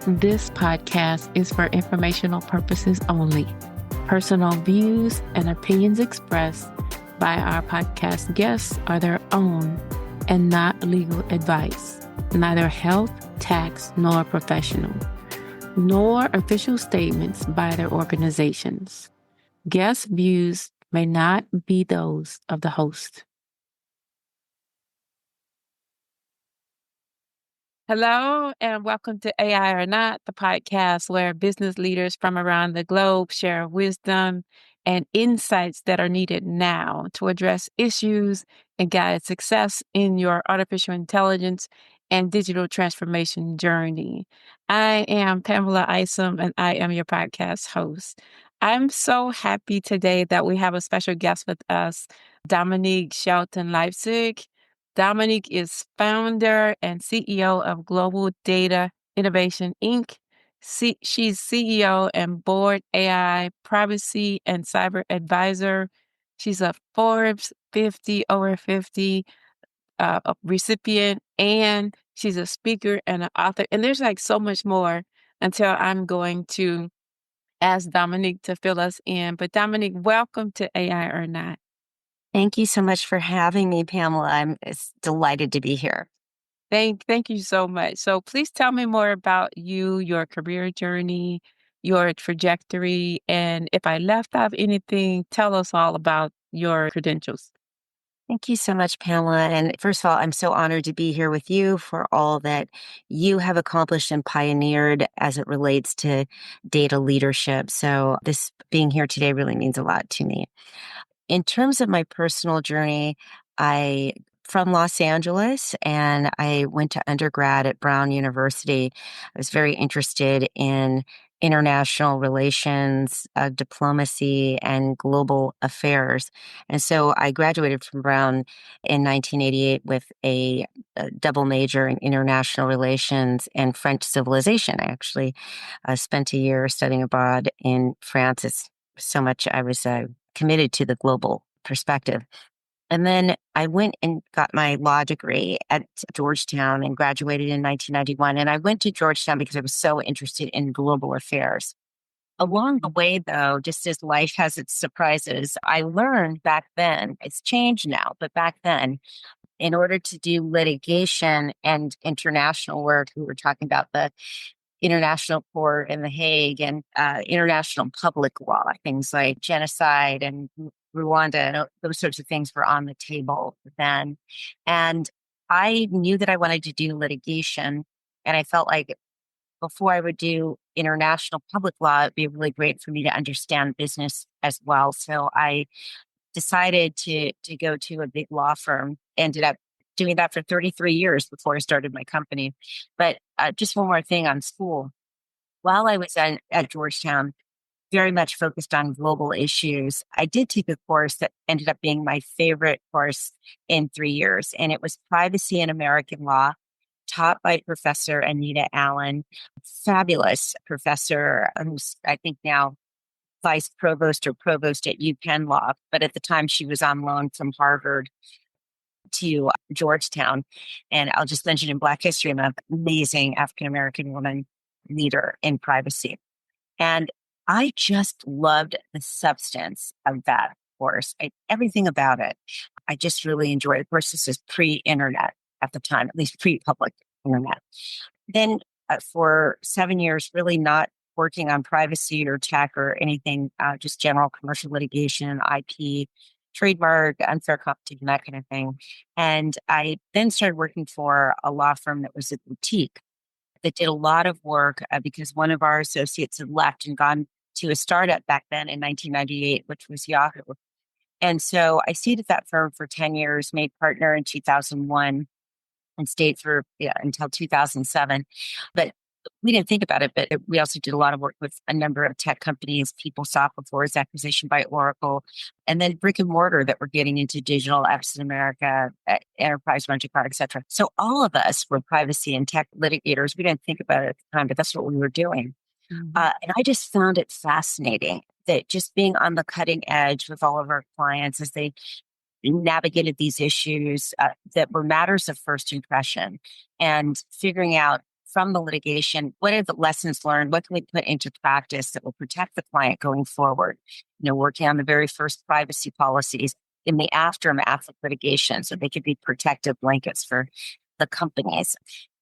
This podcast is for informational purposes only. Personal views and opinions expressed by our podcast guests are their own and not legal advice, neither health, tax, nor professional, nor official statements by their organizations. Guest views may not be those of the host. Hello, and welcome to AI or Not, the podcast where business leaders from around the globe share wisdom and insights that are needed now to address issues and guide success in your artificial intelligence and digital transformation journey. I am Pamela Isom, and I am your podcast host. I'm so happy today that we have a special guest with us, Dominique Shelton-Leipzig. Dominique is founder and CEO of Global Data Innovation, Inc. She's CEO and board AI, privacy, and cyber advisor. She's a Forbes 50 over 50 recipient, and she's a speaker and an author. And there's like so much more until I'm going to ask Dominique to fill us in. But Dominique, welcome to AI or Not. Thank you so much for having me, Pamela. I'm delighted to be here. Thank you so much. So please tell me more about you, your career journey, your trajectory, and if I left off anything, tell us all about your credentials. Thank you so much, Pamela. And first of all, I'm so honored to be here with you for all that you have accomplished and pioneered as it relates to data leadership. So this being here today really means a lot to me. In terms of my personal journey, I from Los Angeles and I went to undergrad at Brown University. I was very interested in international relations, diplomacy, and global affairs. And so I graduated from Brown in 1988 with a double major in international relations and French civilization. I actually spent a year studying abroad in France. It's so much I was committed to the global perspective. And then I went and got my law degree at Georgetown and graduated in 1991. And I went to Georgetown because I was so interested in global affairs. Along the way, though, just as life has its surprises, I learned back then, it's changed now, but back then, in order to do litigation and international work, we were talking about the International Court in The Hague and international public law, things like genocide and Rwanda, and those sorts of things were on the table then. And I knew that I wanted to do litigation. And I felt like before I would do international public law, it'd be really great for me to understand business as well. So I decided to go to a big law firm, ended up doing that for 33 years before I started my company. But just one more thing on school. While I was at Georgetown, very much focused on global issues, I did take a course that ended up being my favorite course in 3 years. And it was Privacy in American Law, taught by Professor Anita Allen, fabulous professor who's, I think now, vice provost or provost at UPenn Law. But at the time, she was on loan from Harvard to Georgetown. And I'll just mention in Black History, I'm an amazing African-American woman leader in privacy. And I just loved the substance of that course, everything about it. I just really enjoyed it. Of course, this is pre-internet at the time, at least pre-public internet. Then for 7 years, really not working on privacy or tech or anything, just general commercial litigation, IP, trademark, unfair competition, that kind of thing. And I then started working for a law firm that was a boutique that did a lot of work because one of our associates had left and gone to a startup back then in 1998, which was Yahoo. And so I stayed at that firm for 10 years, made partner in 2001 and stayed for until 2007. But we didn't think about it, but we also did a lot of work with a number of tech companies, PeopleSoft before its acquisition by Oracle, and then brick and mortar that were getting into digital apps in America, enterprise rental car, et cetera. So all of us were privacy and tech litigators. We didn't think about it at the time, but that's what we were doing. Mm-hmm. And I just found it fascinating that just being on the cutting edge with all of our clients as they navigated these issues that were matters of first impression and figuring out from the litigation? What are the lessons learned? What can we put into practice that will protect the client going forward? Working on the very first privacy policies in the aftermath of litigation so they could be protective blankets for the companies.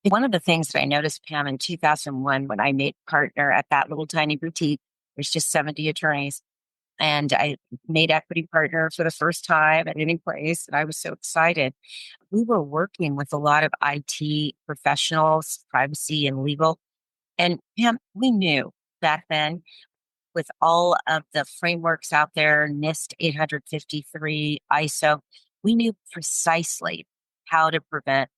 One of the things that I noticed, Pam, in 2001, when I made partner at that little tiny boutique, there's just 70 attorneys. And I made equity partner for the first time at any place. And I was so excited. We were working with a lot of IT professionals, privacy and legal. And Pam, we knew back then with all of the frameworks out there, NIST 853, ISO, we knew precisely how to prevent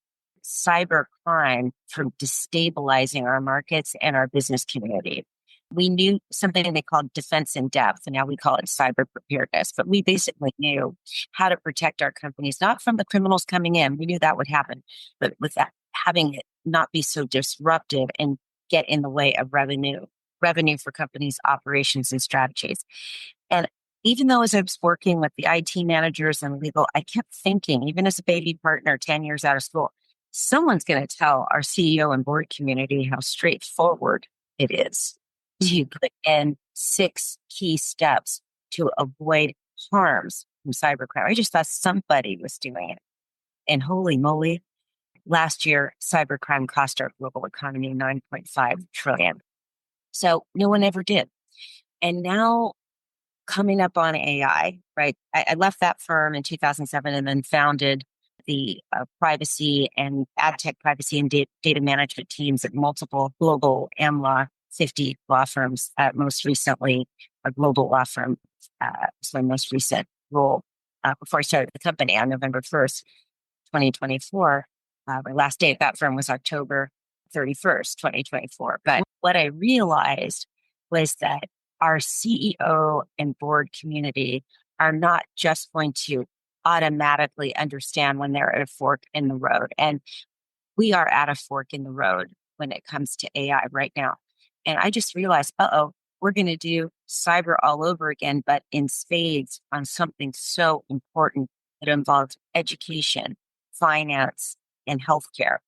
cyber crime from destabilizing our markets and our business community. We knew something they called defense in depth, and now we call it cyber preparedness. But we basically knew how to protect our companies, not from the criminals coming in. We knew that would happen, but with that, having it not be so disruptive and get in the way of revenue for companies' operations and strategies. And even though as I was working with the IT managers and legal, I kept thinking, even as a baby partner, 10 years out of school, someone's going to tell our CEO and board community how straightforward it is to put in 6 key steps to avoid harms from cybercrime. I just thought somebody was doing it. And holy moly, last year, cybercrime cost our global economy $9.5 trillion. So no one ever did. And now coming up on AI, right? I left that firm in 2007 and then founded the privacy and ad tech privacy and data management teams at multiple global AmLaw 50 law firms. Most recently, a global law firm was my most recent role before I started the company on November 1st, 2024. My last day at that firm was October 31st, 2024. But what I realized was that our CEO and board community are not just going to automatically understand when they're at a fork in the road. And we are at a fork in the road when it comes to AI right now. And I just realized, we're going to do cyber all over again, but in spades on something so important that involves education, finance, and healthcare.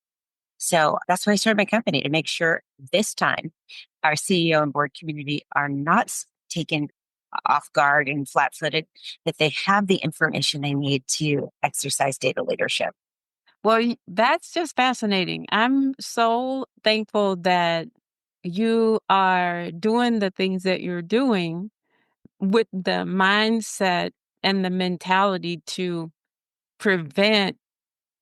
So that's why I started my company, to make sure this time our CEO and board community are not taken off guard and flat footed, that they have the information they need to exercise data leadership. Well, that's just fascinating. I'm so thankful that you are doing the things that you're doing with the mindset and the mentality to prevent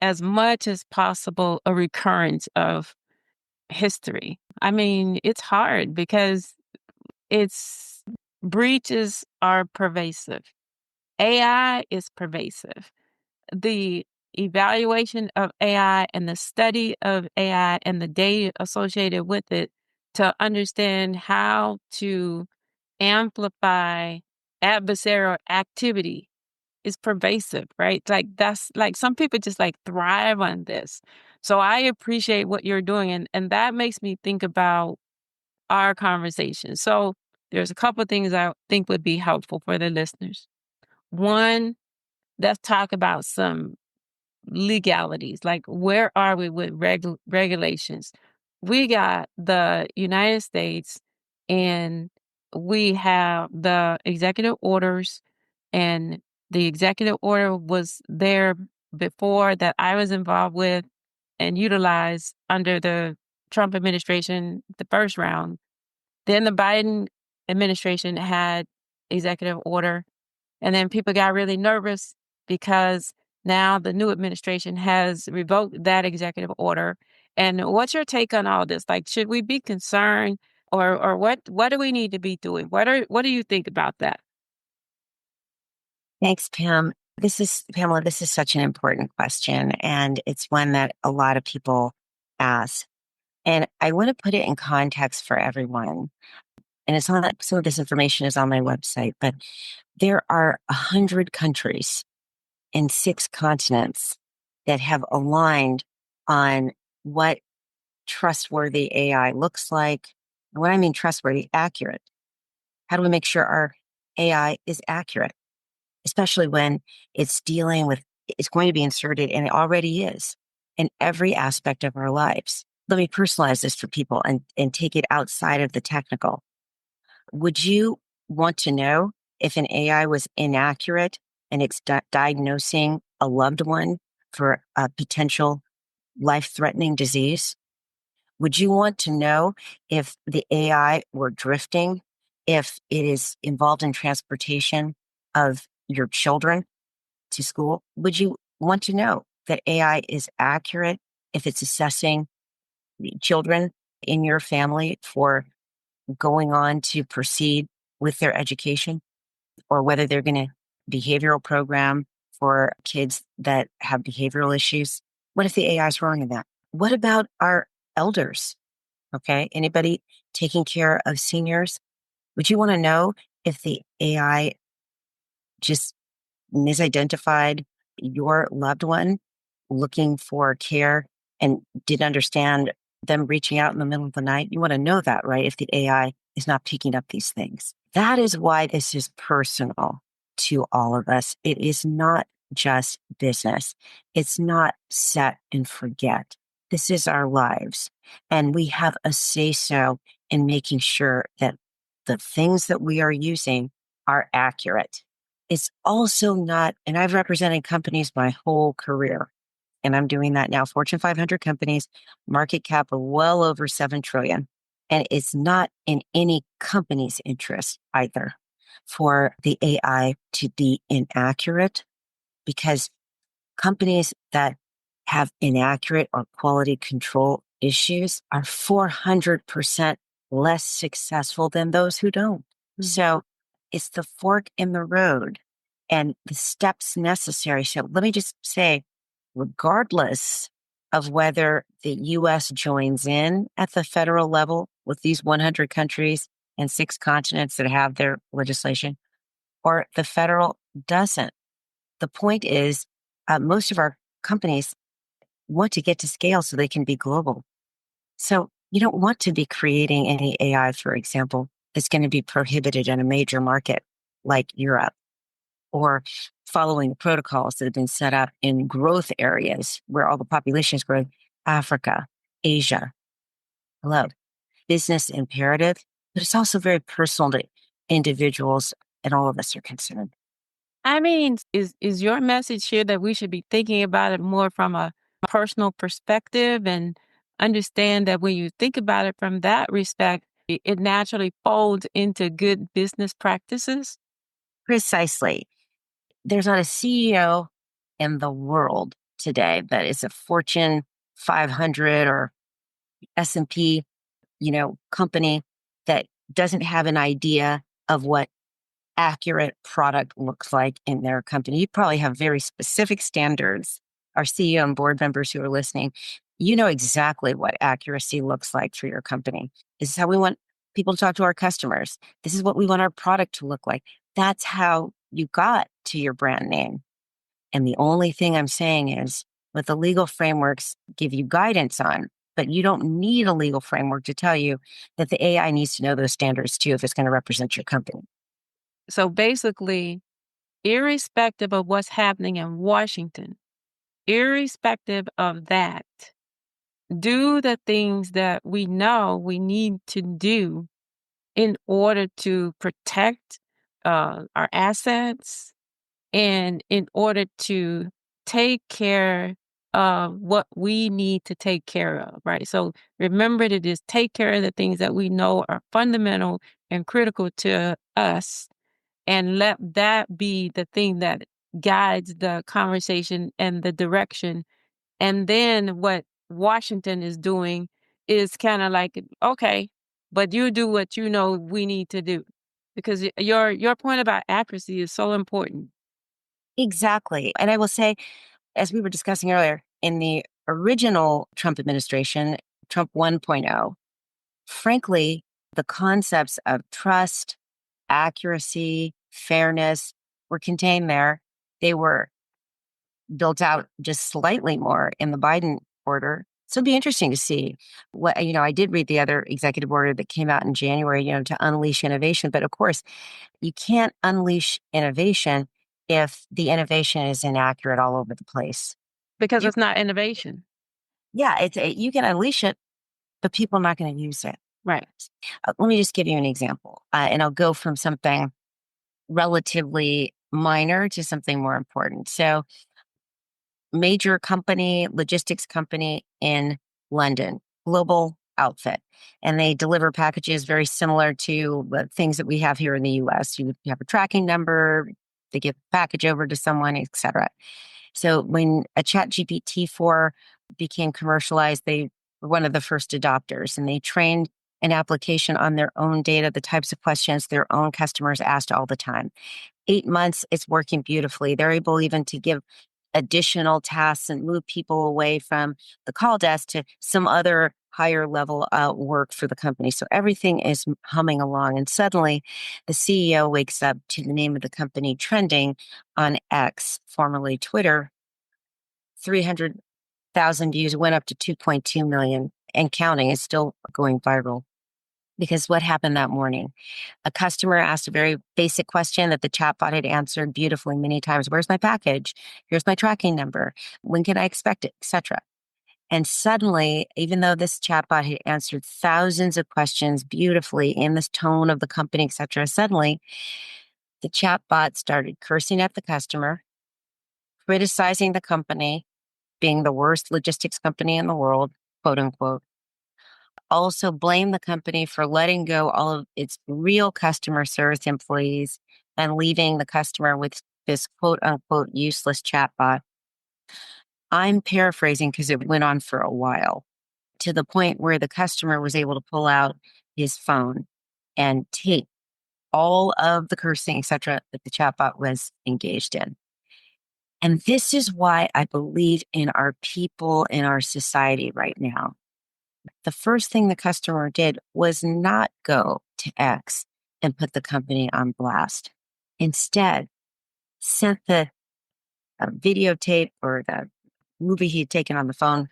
as much as possible a recurrence of history. I mean, it's hard because it's breaches are pervasive. AI is pervasive. The evaluation of AI and the study of AI and the data associated with it to understand how to amplify adversarial activity is pervasive, right? Like that's like some people just like thrive on this. So I appreciate what you're doing and that makes me think about our conversation. So there's a couple of things I think would be helpful for the listeners. One, let's talk about some legalities. Like where are we with regulations? We got the United States and we have the executive orders, and the executive order was there before that I was involved with and utilized under the Trump administration, the first round. Then the Biden administration had executive order, and then people got really nervous because now the new administration has revoked that executive order. And what's your take on all this? Like, should we be concerned, or what do we need to be doing? What do you think about that? Thanks, Pam. Pamela, this is such an important question, and it's one that a lot of people ask. And I want to put it in context for everyone. And some of this information is on my website, but there are 100 countries in 6 continents that have aligned on what trustworthy AI looks like. And when I mean trustworthy, accurate. How do we make sure our AI is accurate, especially when it's going to be inserted, and it already is, in every aspect of our lives? Let me personalize this for people and take it outside of the technical. Would you want to know if an AI was inaccurate and it's diagnosing a loved one for a potential life-threatening disease? Would you want to know if the AI were drifting, if it is involved in transportation of your children to school? Would you want to know that AI is accurate if it's assessing the children in your family for going on to proceed with their education, or whether they're going to behavioral program for kids that have behavioral issues? What if the AI is wrong in that? What about our elders? Okay. Anybody taking care of seniors? Would you want to know if the AI just misidentified your loved one looking for care and didn't understand them reaching out in the middle of the night? You want to know that, right? If the AI is not picking up these things. That is why this is personal to all of us. It is not just business. It's not set and forget. This is our lives. And we have a say so in making sure that the things that we are using are accurate. It's also not, and I've represented companies my whole career, and I'm doing that now, Fortune 500 companies, market cap of well over 7 trillion. And it's not in any company's interest either for the AI to be inaccurate, because companies that have inaccurate or quality control issues are 400% less successful than those who don't. So it's the fork in the road and the steps necessary. So let me just say, regardless of whether the US joins in at the federal level with these 100 countries and 6 continents that have their legislation, or the federal doesn't, the point is, most of our companies want to get to scale so they can be global. So you don't want to be creating any AI, for example, that's going to be prohibited in a major market like Europe, or following the protocols that have been set up in growth areas where all the population is growing, Africa, Asia. Hello. Business imperative, but it's also very personal to individuals, and all of us are concerned. I mean, is your message here that we should be thinking about it more from a personal perspective and understand that when you think about it from that respect, it naturally folds into good business practices? Precisely. There's not a CEO in the world today that is a Fortune 500 or S&P, company that doesn't have an idea of what accurate product looks like in their company. You probably have very specific standards. Our CEO and board members who are listening, you know exactly what accuracy looks like for your company. This is how we want people to talk to our customers. This is what we want our product to look like. That's how you got to your brand name. And the only thing I'm saying is, what the legal frameworks give you guidance on, but you don't need a legal framework to tell you that the AI needs to know those standards too if it's going to represent your company. So basically, irrespective of what's happening in Washington, irrespective of that, do the things that we know we need to do in order to protect our assets and in order to take care of what we need to take care of, right? So remember to just take care of the things that we know are fundamental and critical to us, and let that be the thing that guides the conversation and the direction. And then what Washington is doing is kind of like, okay, but you do what you know we need to do. Because your point about accuracy is so important. Exactly. And I will say, as we were discussing earlier, in the original Trump administration, Trump 1.0, frankly, the concepts of trust, accuracy, fairness were contained there. They were built out just slightly more in the Biden order. So it'd be interesting to see what, I did read the other executive order that came out in January, to unleash innovation. But of course, you can't unleash innovation if the innovation is inaccurate all over the place. Because You, it's not innovation. yeah, you can unleash it, but people are not going to use it. Right. Let me just give you an example, and I'll go from something relatively minor to something more important. So, major company, logistics company in London, global outfit, and they deliver packages very similar to the things that we have here in the US. You have a tracking number, they give the package over to someone, etc. So when a chat GPT-4 became commercialized, they were one of the first adopters, and they trained an application on their own data, the types of questions their own customers asked all the time. 8 months, it's working beautifully. They're able even to give additional tasks and move people away from the call desk to some other higher level work for the company. So everything is humming along. And suddenly the CEO wakes up to the name of the company trending on X, formerly Twitter. 300,000 views, went up to 2.2 million and counting. Is still going viral. Because what happened that morning? A customer asked a very basic question that the chatbot had answered beautifully many times. Where's my package? Here's my tracking number. When can I expect it? Etc. And suddenly, even though this chatbot had answered thousands of questions beautifully in this tone of the company, etc., suddenly the chatbot started cursing at the customer, criticizing the company, being the worst logistics company in the world, quote unquote. Also blame the company for letting go all of its real customer service employees and leaving the customer with this quote unquote useless chatbot. I'm paraphrasing because it went on for a while, to the point where the customer was able to pull out his phone and tape all of the cursing, etc., that the chatbot was engaged in. And this is why I believe in our people, in our society right now. The first thing the customer did was not go to X and put the company on blast. Instead, sent the videotape or the movie he had taken on the phone,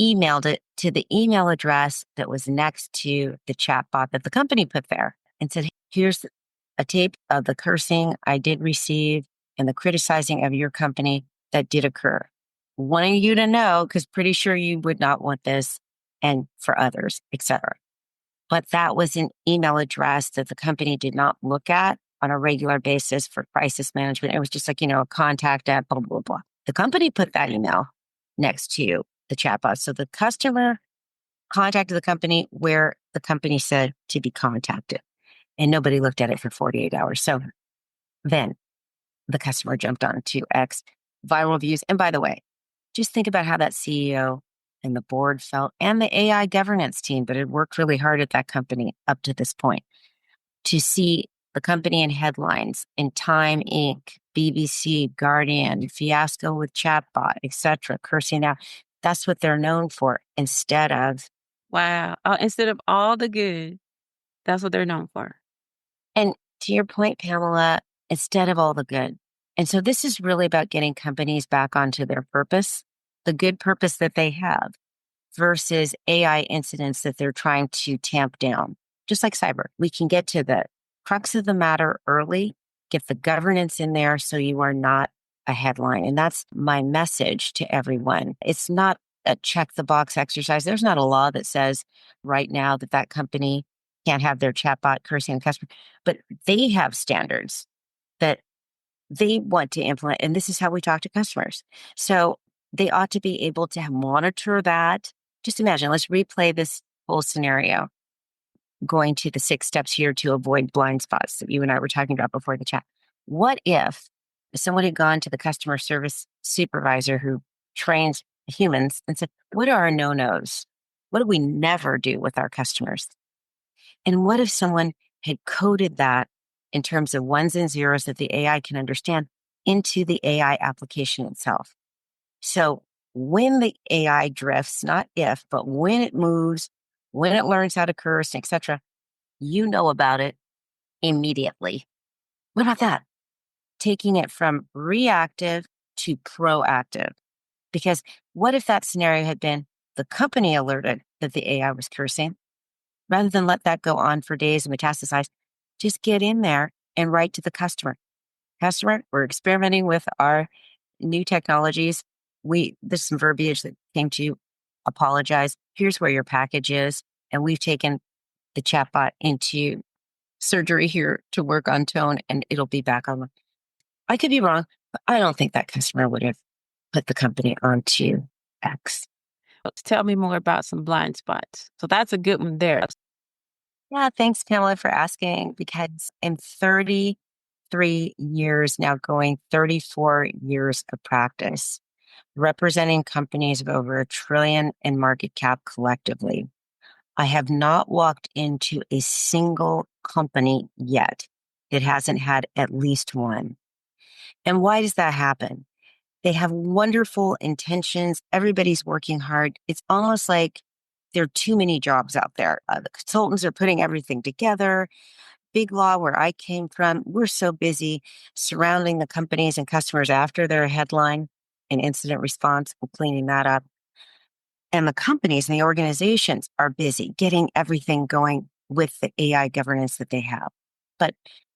emailed it to the email address that was next to the chatbot that the company put there, and said, here's a tape of the cursing I did receive and the criticizing of your company that did occur. Wanting you to know, because pretty sure you would not want this, and for others, etc. But that was an email address that the company did not look at on a regular basis for crisis management. It was just like, a contact at blah, blah, blah. The company put that email next to the chatbot. So the customer contacted the company where the company said to be contacted, and nobody looked at it for 48 hours. So then the customer jumped on to X, viral views. And by the way, just think about how that CEO and the board felt, and the AI governance team that had worked really hard at that company up to this point, to see the company in headlines in Time Inc., BBC, Guardian, fiasco with chatbot, etc., cursing out. That's what they're known for, instead of. Wow. Instead of all the good, that's what they're known for. And to your point, Pamela, instead of all the good. And so this is really about getting companies back onto their purpose, the good purpose that they have, versus AI incidents that they're trying to tamp down. Just like cyber, we can get to the crux of the matter early, get the governance in there so you are not a headline. And that's my message to everyone. It's not a check the box exercise. There's not a law that says right now that that company can't have their chatbot cursing the customer, but they have standards that they want to implement. And this is how we talk to customers. So they ought to be able to monitor that. Just imagine, let's replay this whole scenario, going to the 6 steps here to avoid blind spots that you and I were talking about before the chat. What if someone had gone to the customer service supervisor who trains humans and said, what are our no-nos? What do we never do with our customers? And what if someone had coded that in terms of ones and zeros that the AI can understand into the AI application itself? So when the AI drifts, not if, but when it moves, when it learns how to curse, etc., you know about it immediately. What about that? Taking it from reactive to proactive. Because what if that scenario had been the company alerted that the AI was cursing? Rather than let that go on for days and metastasize, just get in there and write to the customer. Customer, we're experimenting with our new technologies. There's some verbiage that came to you. apologize. Here's where your package is. And we've taken the chatbot into surgery here to work on tone, and it'll be back on. I could be wrong, but I don't think that customer would have put the company onto X. Tell me more about some blind spots. So that's a good one there. Yeah, thanks, Pamela, for asking, because in 33 years, now going 34 years of practice, representing companies of over $1 trillion in market cap collectively, I have not walked into a single company yet that hasn't had at least one. And why does that happen? They have wonderful intentions. Everybody's working hard. It's almost like there are too many jobs out there. The consultants are putting everything together. Big Law, where I came from, we're so busy surrounding the companies and customers after their headline and incident response and cleaning that up. And the companies and the organizations are busy getting everything going with the AI governance that they have. But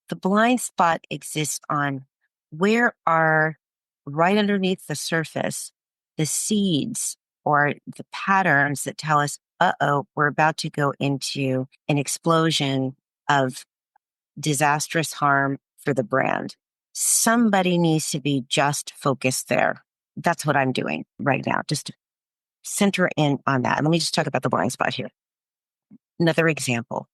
the blind spot exists on where are, right underneath the surface, the seeds or the patterns that tell us, we're about to go into an explosion of disastrous harm for the brand. Somebody needs to be just focused there. That's what I'm doing right now, just to center in on that. And let me just talk about the blind spot here. Another example.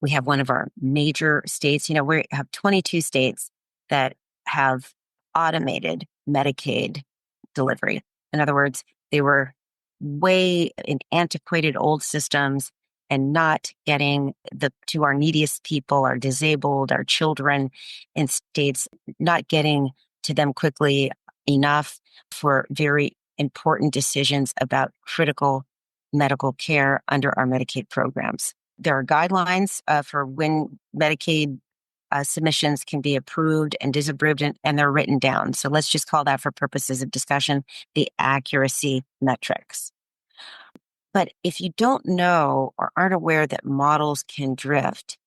We have one of our major states, we have 22 states that have automated Medicaid delivery. In other words, they were way in antiquated old systems and not getting to our neediest people, our disabled, our children in states, not getting to them quickly enough for very important decisions about critical medical care under our Medicaid programs. There are guidelines for when Medicaid submissions can be approved and disapproved, and they're written down. So let's just call that, for purposes of discussion, the accuracy metrics. But if you don't know or aren't aware that models can drift,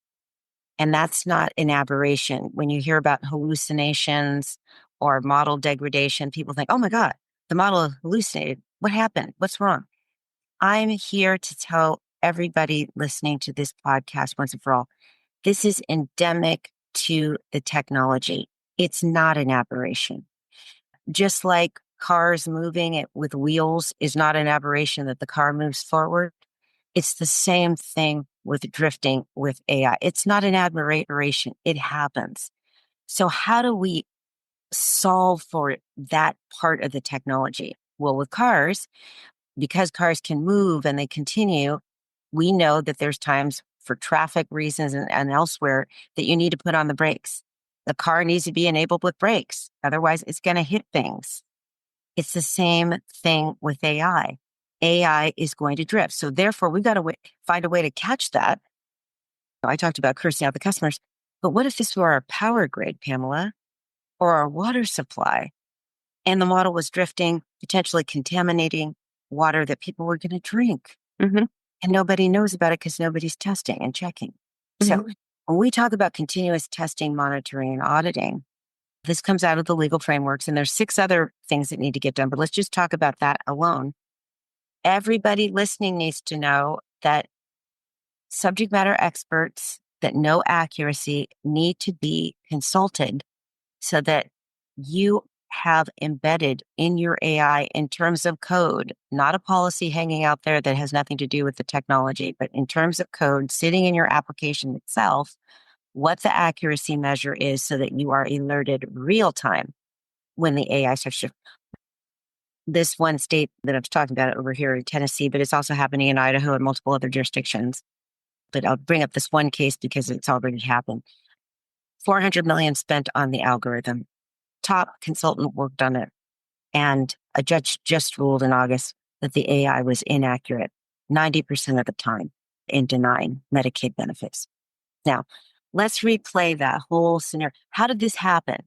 and that's not an aberration, when you hear about hallucinations or model degradation, people think, oh my God, the model hallucinated. What happened? What's wrong? I'm here to tell everybody listening to this podcast once and for all, this is endemic to the technology. It's not an aberration. Just like cars moving with wheels is not an aberration that the car moves forward, it's the same thing with drifting with AI. It's not an aberration. It happens. So how do we solve for that part of the technology? Well, with cars, because cars can move and they continue, we know that there's times for traffic reasons and elsewhere that you need to put on the brakes. The car needs to be enabled with brakes. Otherwise, it's going to hit things. It's the same thing with AI. AI is going to drift. So therefore, we've got to find a way to catch that. I talked about cursing out the customers, but what if this were our power grid, Pamela, or our water supply, and the model was drifting, potentially contaminating water that people were going to drink? Mm-hmm. And nobody knows about it because nobody's testing and checking. Mm-hmm. So when we talk about continuous testing, monitoring, and auditing, this comes out of the legal frameworks, and there's 6 other things that need to get done, but let's just talk about that alone. Everybody listening needs to know that subject matter experts that know accuracy need to be consulted so that you have embedded in your AI, in terms of code, not a policy hanging out there that has nothing to do with the technology, but in terms of code sitting in your application itself, what the accuracy measure is so that you are alerted real time when the AI starts to. This one state that I was talking about over here in Tennessee, but it's also happening in Idaho and multiple other jurisdictions. But I'll bring up this one case because it's already happened. 400 million spent on the algorithm. Top consultant worked on it. And a judge just ruled in August that the AI was inaccurate 90% of the time in denying Medicaid benefits. Now, let's replay that whole scenario. How did this happen?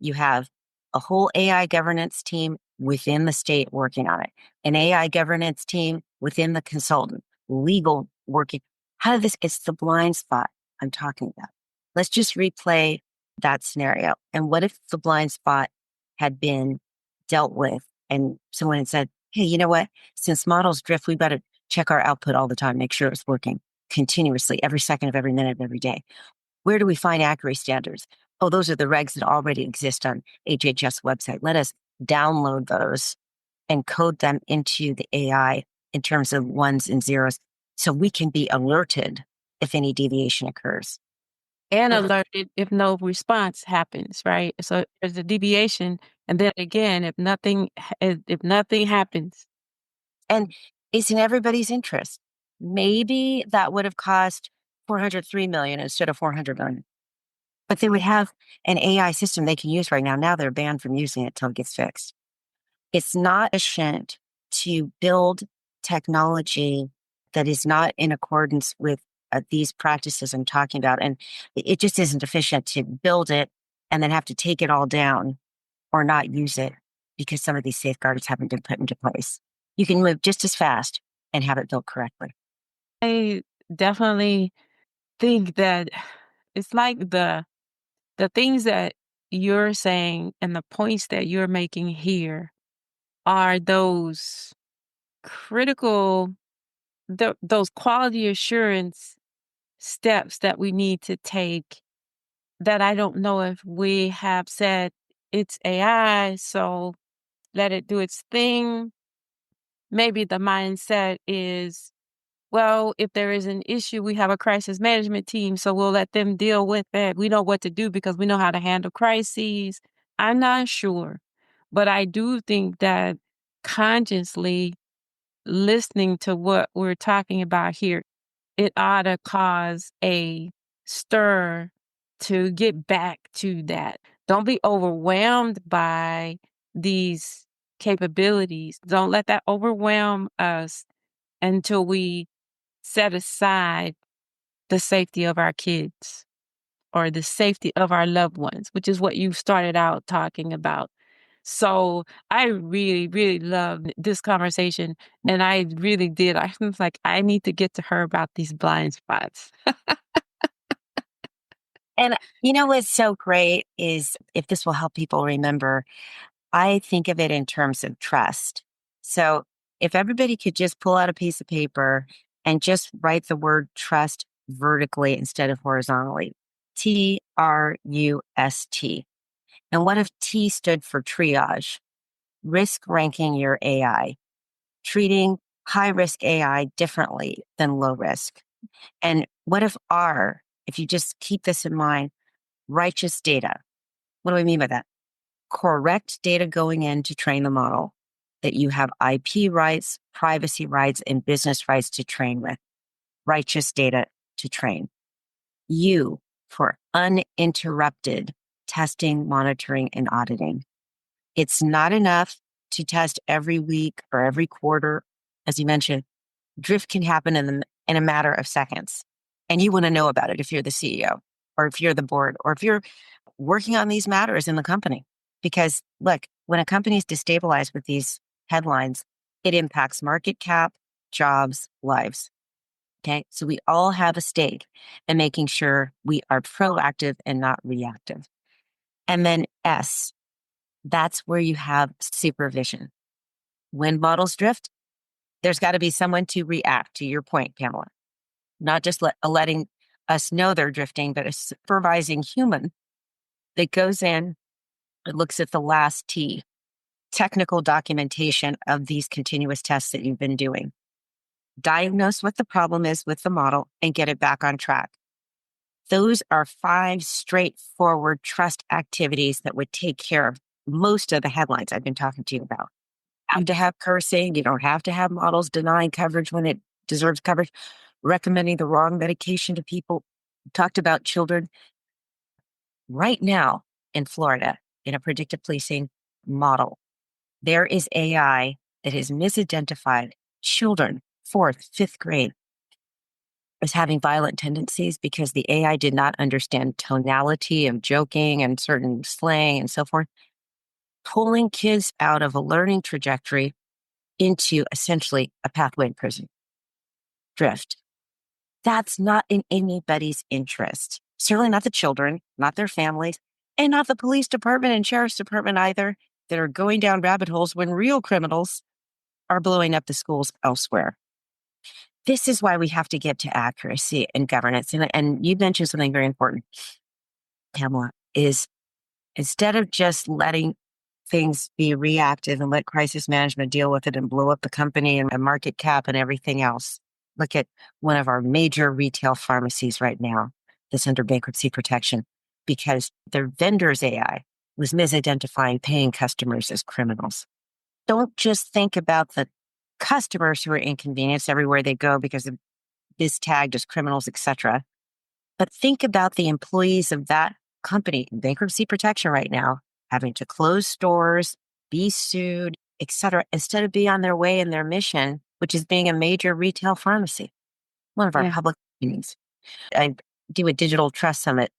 You have a whole AI governance team within the state working on it, an AI governance team within the consultant, legal working. How did this? It's the blind spot I'm talking about. Let's just replay that scenario. And what if the blind spot had been dealt with and someone had said, hey, you know what? Since models drift, we better check our output all the time, make sure it's working continuously, every second of every minute of every day. Where do we find accuracy standards? Oh, those are the regs that already exist on HHS website. Let us download those and code them into the AI in terms of ones and zeros so we can be alerted if any deviation occurs. And alerted if no response happens, right? So there's a deviation, and then again, if nothing happens. And it's in everybody's interest. Maybe that would have cost 403 million instead of 400 million. But they would have an AI system they can use right now. Now they're banned from using it till it gets fixed. It's not efficient to build technology that is not in accordance with these practices I'm talking about. And it just isn't efficient to build it and then have to take it all down or not use it because some of these safeguards haven't been put into place. You can move just as fast and have it built correctly. I definitely think that it's like the things that you're saying and the points that you're making here are those critical those quality assurance steps that we need to take that I don't know if we have said it's AI, so let it do its thing. Maybe the mindset is, well, if there is an issue, we have a crisis management team, so we'll let them deal with it. We know what to do because we know how to handle crises. I'm not sure, but I do think that consciously listening to what we're talking about here, it ought to cause a stir to get back to that. Don't be overwhelmed by these capabilities. Don't let that overwhelm us until we set aside the safety of our kids or the safety of our loved ones, which is what you started out talking about. So I really, really loved this conversation. And I really did. I was like, I need to get to her about these blind spots. And you know what's so great is if this will help people remember, I think of it in terms of trust. So if everybody could just pull out a piece of paper and just write the word trust vertically instead of horizontally, TRUST. And what if T stood for triage? Risk ranking your AI, treating high risk AI differently than low risk. And what if R, if you just keep this in mind, righteous data? What do I mean by that? Correct data going in to train the model that you have IP rights, privacy rights, and business rights to train with. Righteous data to train. U for uninterrupted testing, monitoring, and auditing. It's not enough to test every week or every quarter. As you mentioned, drift can happen in a matter of seconds. And you want to know about it if you're the CEO or if you're the board or if you're working on these matters in the company. Because look, when a company is destabilized with these headlines, it impacts market cap, jobs, lives. Okay. So we all have a stake in making sure we are proactive and not reactive. And then S, that's where you have supervision. When models drift, there's got to be someone to react, to your point, Pamela. Not just letting us know they're drifting, but a supervising human that goes in and looks at the last T, technical documentation of these continuous tests that you've been doing. Diagnose what the problem is with the model and get it back on track. Those are 5 straightforward trust activities that would take care of most of the headlines I've been talking to you about. Have to have cursing. You don't have to have models denying coverage when it deserves coverage, recommending the wrong medication to people. Talked about children. Right now in Florida, in a predictive policing model, there is AI that has misidentified children, 4th, 5th grade, as having violent tendencies because the AI did not understand tonality of joking and certain slang and so forth, pulling kids out of a learning trajectory into essentially a pathway to prison. Drift. That's not in anybody's interest. Certainly not the children, not their families, and not the police department and sheriff's department either, that are going down rabbit holes when real criminals are blowing up the schools elsewhere. This is why we have to get to accuracy and governance. And you mentioned something very important, Pamela, is instead of just letting things be reactive and let crisis management deal with it and blow up the company and market cap and everything else. Look at one of our major retail pharmacies right now that's under bankruptcy protection because their vendor's AI was misidentifying paying customers as criminals. Don't just think about the customers who are inconvenienced everywhere they go because of this tagged as criminals, etc. But think about the employees of that company in bankruptcy protection right now, having to close stores, be sued, etc., instead of being on their way in their mission, which is being a major retail pharmacy, one of our Yeah. public meetings. I do a digital trust summit.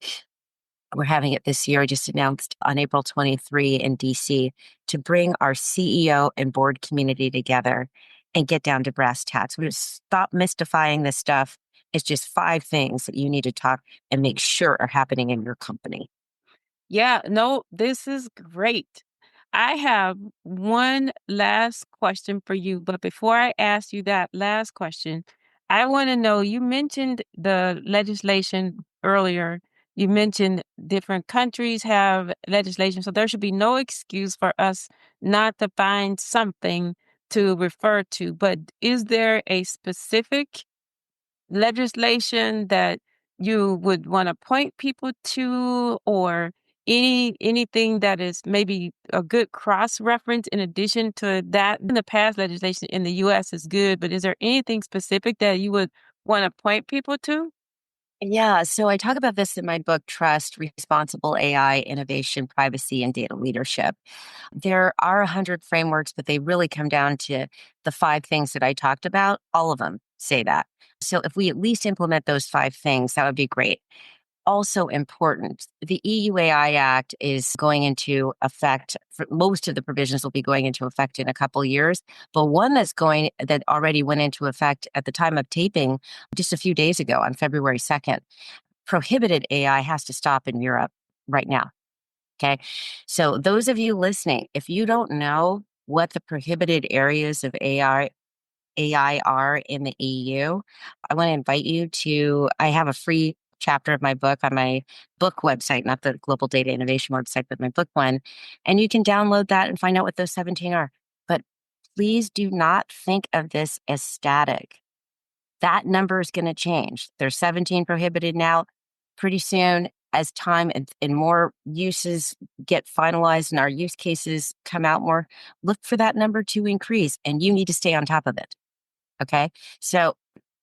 We're having it this year. I just announced on April 23 in DC to bring our CEO and board community together and get down to brass tacks. We're going to stop mystifying this stuff. It's just 5 things that you need to talk and make sure are happening in your company. Yeah, no, this is great. I have one last question for you, but before I ask you that last question, I want to know, you mentioned the legislation earlier. You mentioned different countries have legislation, so there should be no excuse for us not to find something to refer to. But is there a specific legislation that you would want to point people to, or anything that is maybe a good cross reference in addition to that? In the past, legislation in the US is good, but is there anything specific that you would want to point people to? Yeah, so I talk about this in my book, Trust, Responsible AI, Innovation, Privacy, and Data Leadership. There are 100 frameworks, but they really come down to the 5 things that I talked about. All of them say that. So if we at least implement those 5 things, that would be great. Also important, the EUAI Act is going into effect. For most of the provisions will be going into effect in a couple of years, but one that already went into effect at the time of taping just a few days ago on February 2nd, prohibited AI has to stop in Europe right now. Okay. So those of you listening, if you don't know what the prohibited areas of AI are in the EU, I want to invite you to, I have a free chapter of my book on my book website, not the Global Data Innovation website, but my book one. And you can download that and find out what those 17 are. But please do not think of this as static. That number is going to change. There's 17 prohibited now. Pretty soon, as time and more uses get finalized and our use cases come out more, look for that number to increase, and you need to stay on top of it. Okay. So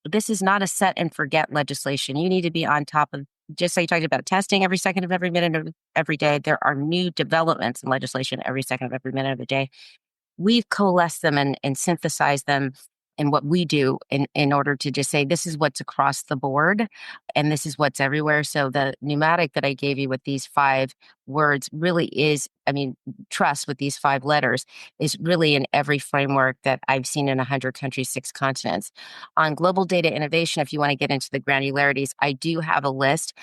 this is not a set and forget legislation. You need to be on top of, just like you talked about testing every second of every minute of every day. There are new developments in legislation every second of every minute of the day. We've coalesced them and synthesized them in what we do in order to just say, this is what's across the board and this is what's everywhere. So the pneumatic that I gave you with these 5 words really is, I mean, trust with these 5 letters is really in every framework that I've seen in 100 countries, 6 continents. On global data innovation, if you want to get into the granularities, I do have a list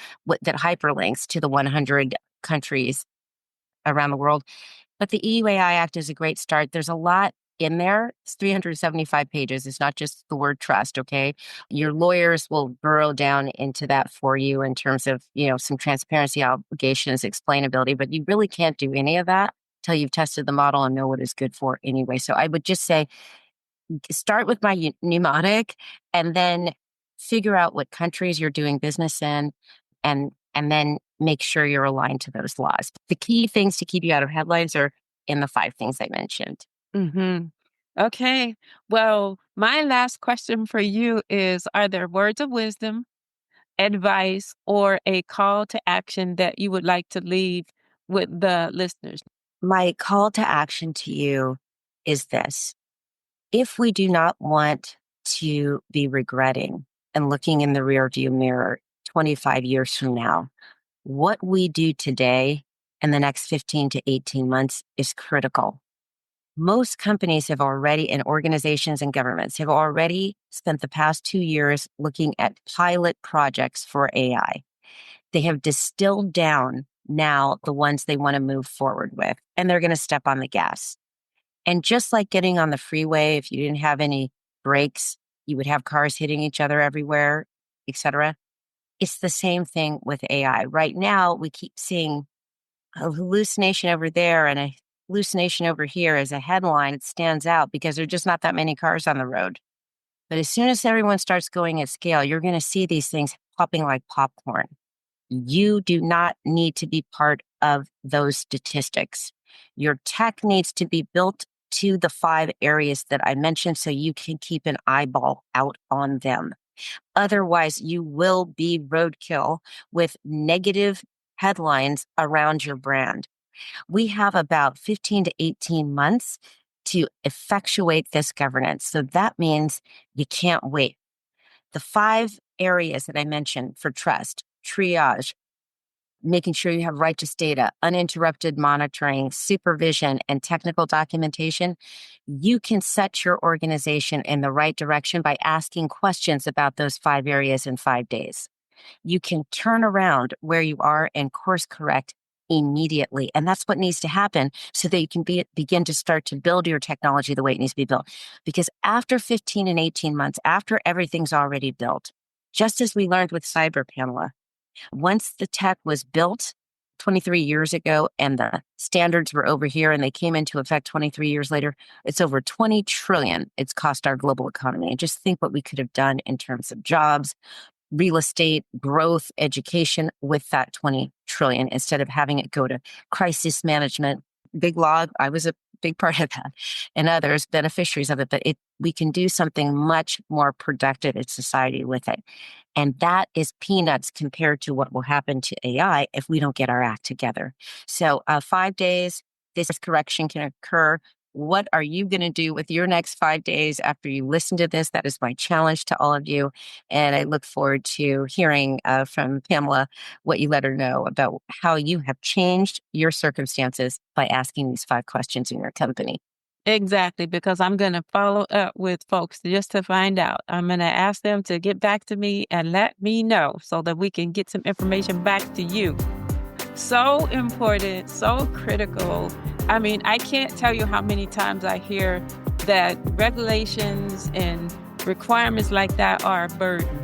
that hyperlinks to the 100 countries around the world. But the EUAI Act is a great start. There's a lot in there. It's 375 pages. It's not just the word trust, okay? Your lawyers will burrow down into that for you in terms of, some transparency obligations, explainability, but you really can't do any of that till you've tested the model and know what it's good for anyway. So I would just say, start with my mnemonic and then figure out what countries you're doing business in and then make sure you're aligned to those laws. The key things to keep you out of headlines are in the 5 things I mentioned. Mm-hmm. Okay. Well, my last question for you is, are there words of wisdom, advice, or a call to action that you would like to leave with the listeners? My call to action to you is this. If we do not want to be regretting and looking in the rearview mirror 25 years from now, what we do today in the next 15 to 18 months is critical. Most companies have already, and organizations and governments have already spent the past 2 years looking at pilot projects for AI. They have distilled down now the ones they want to move forward with, and they're going to step on the gas. And just like getting on the freeway, if you didn't have any brakes, you would have cars hitting each other everywhere, etc. It's the same thing with AI. Right now, we keep seeing a hallucination over there and a hallucination over here as a headline. It stands out because there's just not that many cars on the road. But as soon as everyone starts going at scale, you're going to see these things popping like popcorn. You do not need to be part of those statistics. Your tech needs to be built to the 5 areas that I mentioned so you can keep an eyeball out on them. Otherwise, you will be roadkill with negative headlines around your brand. We have about 15 to 18 months to effectuate this governance. So that means you can't wait. The 5 areas that I mentioned for trust, triage, making sure you have righteous data, uninterrupted monitoring, supervision, and technical documentation, you can set your organization in the right direction by asking questions about those 5 areas in 5 days. You can turn around where you are and course correct immediately. And that's what needs to happen so that you can begin to start to build your technology the way it needs to be built. Because after 15 and 18 months, after everything's already built, just as we learned with cyber, Pamela, once the tech was built 23 years ago and the standards were over here and they came into effect 23 years later, it's over 20 trillion it's cost our global economy. And just think what we could have done in terms of jobs, real estate, growth, education with that 20 trillion instead of having it go to crisis management. Big law, I was a big part of that, and others beneficiaries of it, but we can do something much more productive in society with it. And that is peanuts compared to what will happen to AI if we don't get our act together. So 5 days, this correction can occur. What are you going to do with your next 5 days after you listen to this? That is my challenge to all of you. And I look forward to hearing from Pamela what you let her know about how you have changed your circumstances by asking these 5 questions in your company. Exactly, because I'm going to follow up with folks just to find out. I'm going to ask them to get back to me and let me know so that we can get some information back to you. So important, so critical. I mean, I can't tell you how many times I hear that regulations and requirements like that are a burden.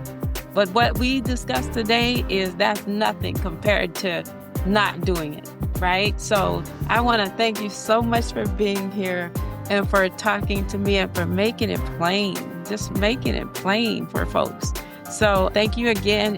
But what we discussed today is that's nothing compared to not doing it, right? So I want to thank you so much for being here and for talking to me and for making it plain, just making it plain for folks. So thank you again.